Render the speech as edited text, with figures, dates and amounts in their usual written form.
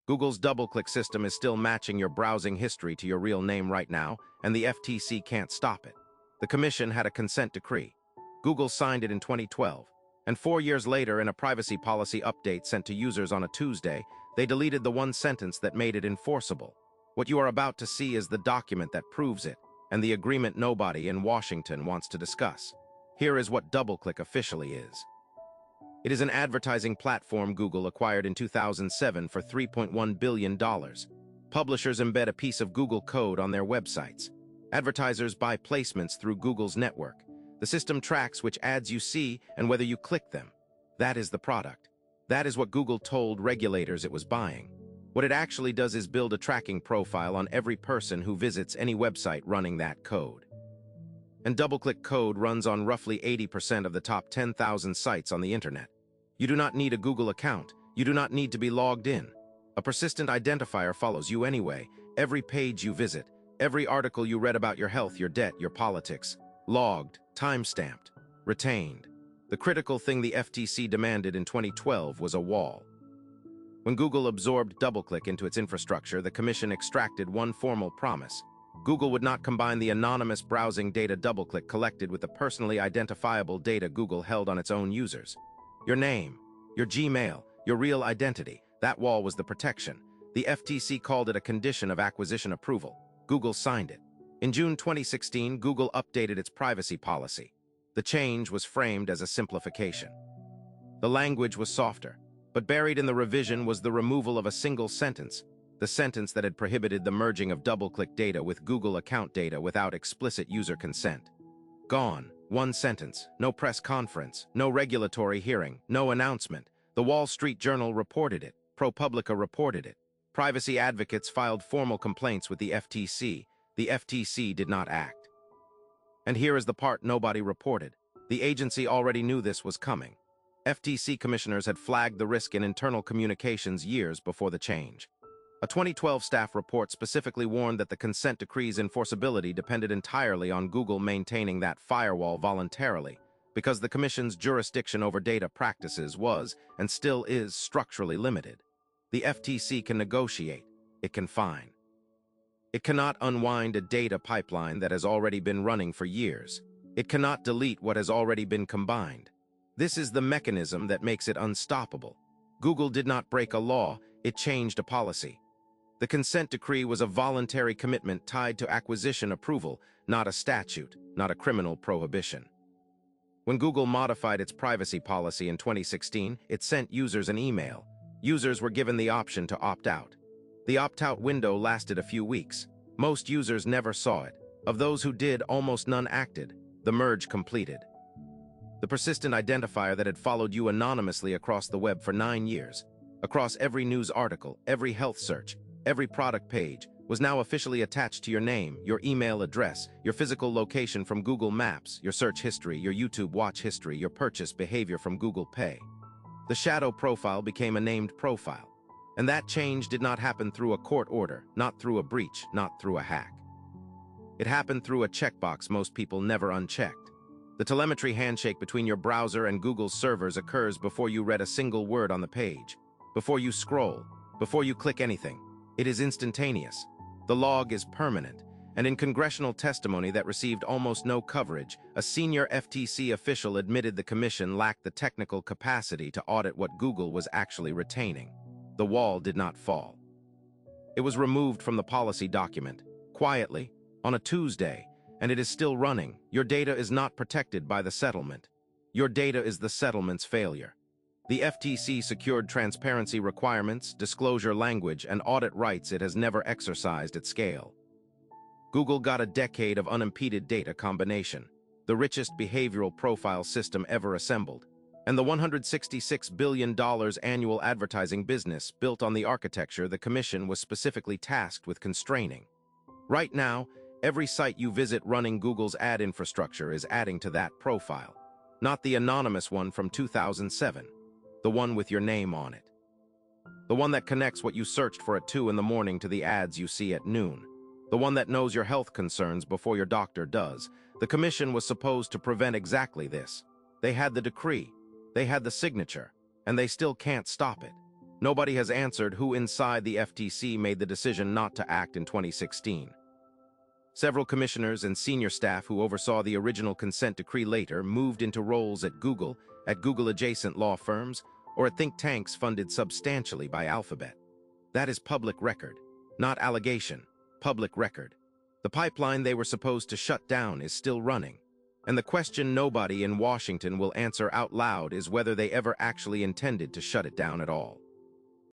Google's DoubleClick system is still matching your browsing history to your real name right now, and the FTC can't stop it. The Commission had a consent decree. Google signed it in 2012, and 4 years later, in a privacy policy update sent to users on a Tuesday, they deleted the one sentence that made it enforceable. What you are about to see is the document that proves it, and the agreement nobody in Washington wants to discuss. Here is what DoubleClick officially is. It is an advertising platform Google acquired in 2007 for $3.1 billion. Publishers embed a piece of Google code on their websites. Advertisers buy placements through Google's network. The system tracks which ads you see and whether you click them. That is the product. That is what Google told regulators it was buying. What it actually does is build a tracking profile on every person who visits any website running that code. And DoubleClick code runs on roughly 80% of the top 10,000 sites on the internet. You do not need a Google account. You do not need to be logged in. A persistent identifier follows you anyway. Every page you visit, every article you read about your health, your debt, your politics, logged, time-stamped, retained. The critical thing the FTC demanded in 2012 was a wall. When Google absorbed DoubleClick into its infrastructure, the Commission extracted one formal promise. Google would not combine the anonymous browsing data DoubleClick collected with the personally identifiable data Google held on its own users. Your name, your Gmail, your real identity, that wall was the protection. The FTC called it a condition of acquisition approval. Google signed it. In June 2016, Google updated its privacy policy. The change was framed as a simplification. The language was softer, but buried in the revision was the removal of a single sentence, the sentence that had prohibited the merging of DoubleClick data with Google account data without explicit user consent. Gone. One sentence, no press conference, no regulatory hearing, no announcement. The Wall Street Journal reported it. ProPublica reported it. Privacy advocates filed formal complaints with the FTC. The FTC did not act. And here is the part nobody reported. The agency already knew this was coming. FTC commissioners had flagged the risk in internal communications years before the change. A 2012 staff report specifically warned that the consent decree's enforceability depended entirely on Google maintaining that firewall voluntarily, because the Commission's jurisdiction over data practices was, and still is, structurally limited. The FTC can negotiate. It can fine. It cannot unwind a data pipeline that has already been running for years. It cannot delete what has already been combined. This is the mechanism that makes it unstoppable. Google did not break a law, it changed a policy. The consent decree was a voluntary commitment tied to acquisition approval, not a statute, not a criminal prohibition. When Google modified its privacy policy in 2016, it sent users an email. Users were given the option to opt out. The opt-out window lasted a few weeks. Most users never saw it. Of those who did, almost none acted. The merge completed. The persistent identifier that had followed you anonymously across the web for 9 years, across every news article, every health search, every product page, was now officially attached to your name, your email address, your physical location from Google Maps, your search history, your YouTube watch history, your purchase behavior from Google Pay. The shadow profile became a named profile. And that change did not happen through a court order, not through a breach, not through a hack. It happened through a checkbox most people never unchecked. The telemetry handshake between your browser and Google's servers occurs before you read a single word on the page, before you scroll, before you click anything. It is instantaneous. The log is permanent, and in congressional testimony that received almost no coverage, a senior FTC official admitted the Commission lacked the technical capacity to audit what Google was actually retaining. The wall did not fall. It was removed from the policy document, quietly, on a Tuesday, and it is still running. Your data is not protected by the settlement. Your data is the settlement's failure. The FTC secured transparency requirements, disclosure language, and audit rights it has never exercised at scale. Google got a decade of unimpeded data combination, the richest behavioral profile system ever assembled, and the $166 billion annual advertising business built on the architecture the Commission was specifically tasked with constraining. Right now, every site you visit running Google's ad infrastructure is adding to that profile, not the anonymous one from 2007. The one with your name on it. The one that connects what you searched for at 2 in the morning to the ads you see at noon. The one that knows your health concerns before your doctor does. The Commission was supposed to prevent exactly this. They had the decree, they had the signature, and they still can't stop it. Nobody has answered who inside the FTC made the decision not to act in 2016. Several commissioners and senior staff who oversaw the original consent decree later moved into roles at Google-adjacent law firms, or at think tanks funded substantially by Alphabet. That is public record, not allegation, public record. The pipeline they were supposed to shut down is still running, and the question nobody in Washington will answer out loud is whether they ever actually intended to shut it down at all.